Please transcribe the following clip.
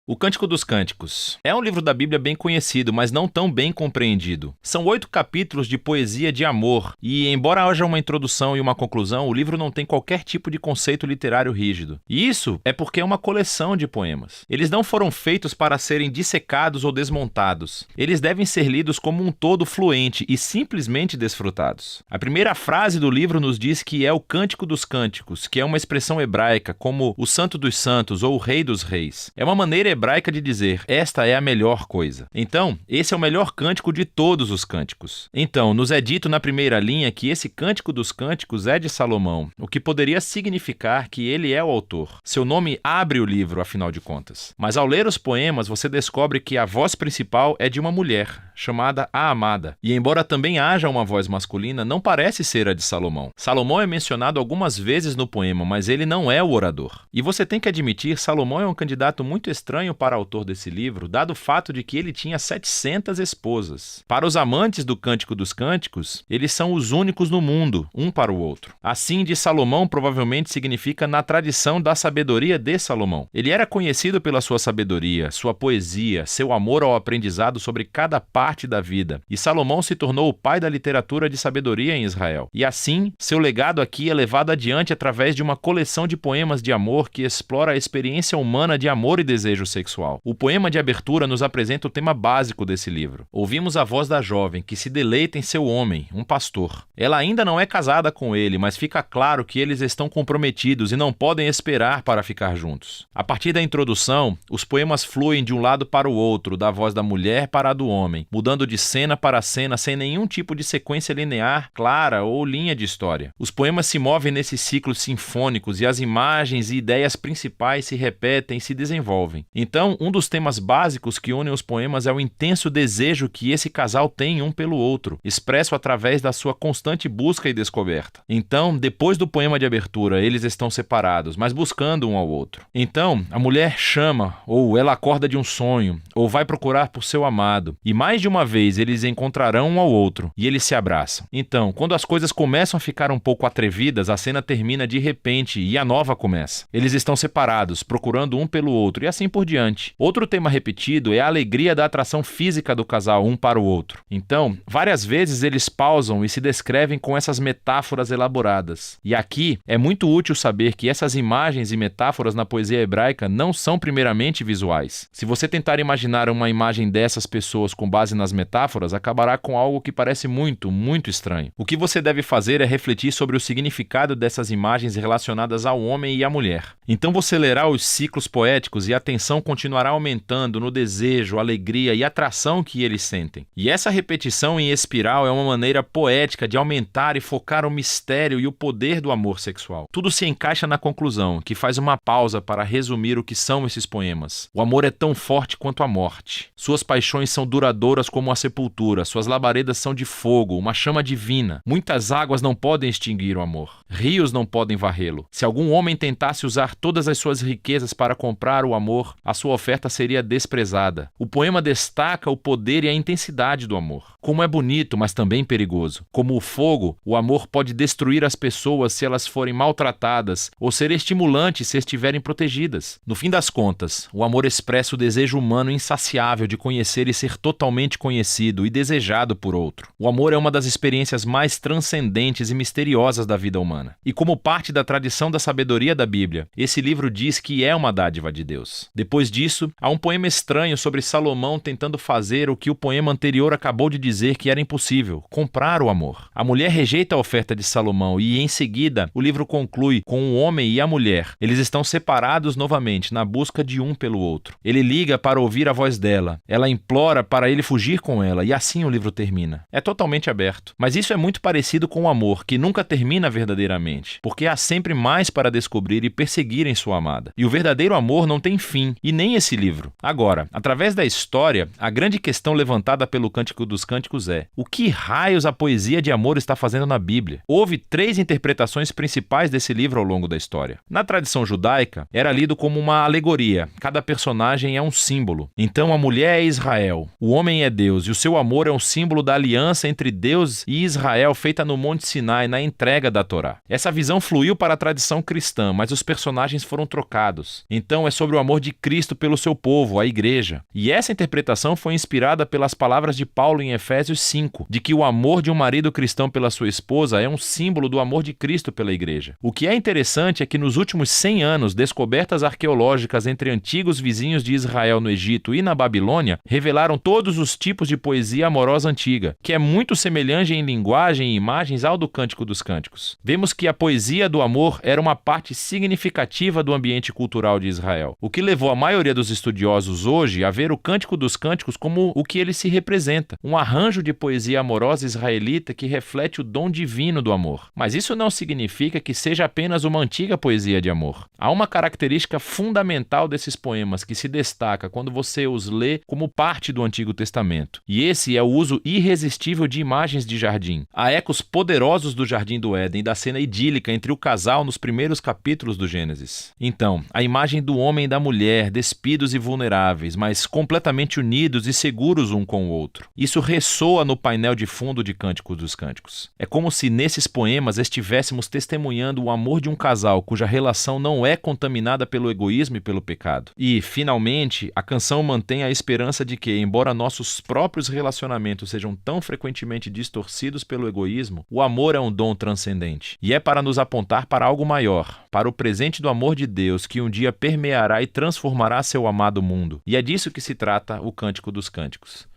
O Cântico dos Cânticos é um livro da Bíblia bem conhecido, mas não tão bem compreendido. São 8 capítulos de poesia de amor, e embora haja uma introdução e uma conclusão, o livro não tem qualquer tipo de conceito literário rígido. E isso é porque é uma coleção de poemas. Eles não foram feitos para serem dissecados ou desmontados. Eles devem ser lidos como um todo fluente e simplesmente desfrutados. A primeira frase do livro nos diz que é o Cântico dos Cânticos, que é uma expressão hebraica como o Santo dos Santos ou o Rei dos Reis. É uma maneira hebraica de dizer, esta é a melhor coisa. Então, esse é o melhor cântico de todos os cânticos. Então, nos é dito na primeira linha que esse Cântico dos Cânticos é de Salomão, o que poderia significar que ele é o autor. Seu nome abre o livro, afinal de contas. Mas ao ler os poemas, você descobre que a voz principal é de uma mulher, chamada a Amada. E embora também haja uma voz masculina, não parece ser a de Salomão. Salomão é mencionado algumas vezes no poema, mas ele não é o orador. E você tem que admitir, Salomão é um candidato muito estranho para autor desse livro, dado o fato de que ele tinha 700 esposas. Para os amantes do Cântico dos Cânticos, eles são os únicos no mundo, um para o outro. Assim, de Salomão provavelmente significa na tradição da sabedoria de Salomão. Ele era conhecido pela sua sabedoria, sua poesia, seu amor ao aprendizado sobre cada parte da vida. E Salomão se tornou o pai da literatura de sabedoria em Israel. E assim, seu legado aqui é levado adiante através de uma coleção de poemas de amor que explora a experiência humana de amor e desejo sexual. O poema de abertura nos apresenta o tema básico desse livro. Ouvimos a voz da jovem que se deleita em seu homem, um pastor. Ela ainda não é casada com ele, mas fica claro que eles estão comprometidos e não podem esperar para ficar juntos. A partir da introdução, os poemas fluem de um lado para o outro, da voz da mulher para a do homem, mudando de cena para cena sem nenhum tipo de sequência linear, clara ou linha de história. Os poemas se movem nesses ciclos sinfônicos e as imagens e ideias principais se repetem e se desenvolvem. Então, um dos temas básicos que unem os poemas é o intenso desejo que esse casal tem um pelo outro, expresso através da sua constante busca e descoberta. Então, depois do poema de abertura, eles estão separados, mas buscando um ao outro. Então, a mulher chama, ou ela acorda de um sonho, ou vai procurar por seu amado, e mais de uma vez eles encontrarão um ao outro, e eles se abraçam. Então, quando as coisas começam a ficar um pouco atrevidas, a cena termina de repente e a nova começa. Eles estão separados, procurando um pelo outro, e assim por diante. Outro tema repetido é a alegria da atração física do casal um para o outro. Então, várias vezes eles pausam e se descrevem com essas metáforas elaboradas. E aqui é muito útil saber que essas imagens e metáforas na poesia hebraica não são primeiramente visuais. Se você tentar imaginar uma imagem dessas pessoas com base nas metáforas, acabará com algo que parece muito, muito estranho. O que você deve fazer é refletir sobre o significado dessas imagens relacionadas ao homem e à mulher. Então você lerá os ciclos poéticos e a tensão continuará aumentando no desejo, alegria e atração que eles sentem. E essa repetição em espiral é uma maneira poética de aumentar e focar o mistério e o poder do amor sexual. Tudo se encaixa na conclusão, que faz uma pausa para resumir o que são esses poemas. O amor é tão forte quanto a morte. Suas paixões são duradouras como a sepultura, suas labaredas são de fogo, uma chama divina. Muitas águas não podem extinguir o amor. Rios não podem varrê-lo. Se algum homem tentasse usar todas as suas riquezas para comprar o amor, a sua oferta seria desprezada. O poema destaca o poder e a intensidade do amor. Como é bonito, mas também perigoso. Como o fogo, o amor pode destruir as pessoas se elas forem maltratadas ou ser estimulante se estiverem protegidas. No fim das contas, o amor expressa o desejo humano insaciável de conhecer e ser totalmente conhecido e desejado por outro. O amor é uma das experiências mais transcendentes e misteriosas da vida humana. E como parte da tradição da sabedoria da Bíblia, esse livro diz que é uma dádiva de Deus. Depois disso, há um poema estranho sobre Salomão tentando fazer o que o poema anterior acabou de dizer que era impossível: comprar o amor. A mulher rejeita a oferta de Salomão e, em seguida, o livro conclui com o homem e a mulher. Eles estão separados novamente, na busca de um pelo outro. Ele liga para ouvir a voz dela. Ela implora para ele fugir com ela, e assim o livro termina. É totalmente aberto. Mas isso é muito parecido com o amor, que nunca termina verdadeiramente, porque há sempre mais para descobrir e perseguir em sua amada. E o verdadeiro amor não tem fim, e nem esse livro. Agora, através da história, a grande questão levantada pelo Cântico dos Cânticos é: o que raios a poesia de amor está fazendo na Bíblia? Houve 3 interpretações principais desse livro ao longo da história. Na tradição judaica, era lido como uma alegoria. Cada personagem é um símbolo. Então a mulher é Israel, o homem é Deus, e o seu amor é um símbolo da aliança entre Deus e Israel feita no Monte Sinai, na entrega da Torá. Essa visão fluiu para a tradição cristã, mas os personagens foram trocados. Então é sobre o amor de Cristo Cristo pelo seu povo, a igreja. E essa interpretação foi inspirada pelas palavras de Paulo em Efésios 5, de que o amor de um marido cristão pela sua esposa é um símbolo do amor de Cristo pela igreja. O que é interessante é que nos últimos 100 anos, descobertas arqueológicas entre antigos vizinhos de Israel no Egito e na Babilônia revelaram todos os tipos de poesia amorosa antiga, que é muito semelhante em linguagem e imagens ao do Cântico dos Cânticos. Vemos que a poesia do amor era uma parte significativa do ambiente cultural de Israel, o que levou a maioria dos estudiosos hoje a ver o Cântico dos Cânticos como o que ele se representa, um arranjo de poesia amorosa israelita que reflete o dom divino do amor. Mas isso não significa que seja apenas uma antiga poesia de amor. Há uma característica fundamental desses poemas que se destaca quando você os lê como parte do Antigo Testamento, e esse é o uso irresistível de imagens de jardim. Há ecos poderosos do Jardim do Éden e da cena idílica entre o casal nos primeiros capítulos do Gênesis. Então, a imagem do homem e da mulher, despidos e vulneráveis, mas completamente unidos e seguros um com o outro. Isso ressoa no painel de fundo de Cânticos dos Cânticos. É como se nesses poemas estivéssemos testemunhando o amor de um casal cuja relação não é contaminada pelo egoísmo e pelo pecado. E, finalmente, a canção mantém a esperança de que, embora nossos próprios relacionamentos sejam tão frequentemente distorcidos pelo egoísmo, o amor é um dom transcendente. E é para nos apontar para algo maior, para o presente do amor de Deus que um dia permeará e transformará seu amado mundo. E é disso que se trata o Cântico dos Cânticos.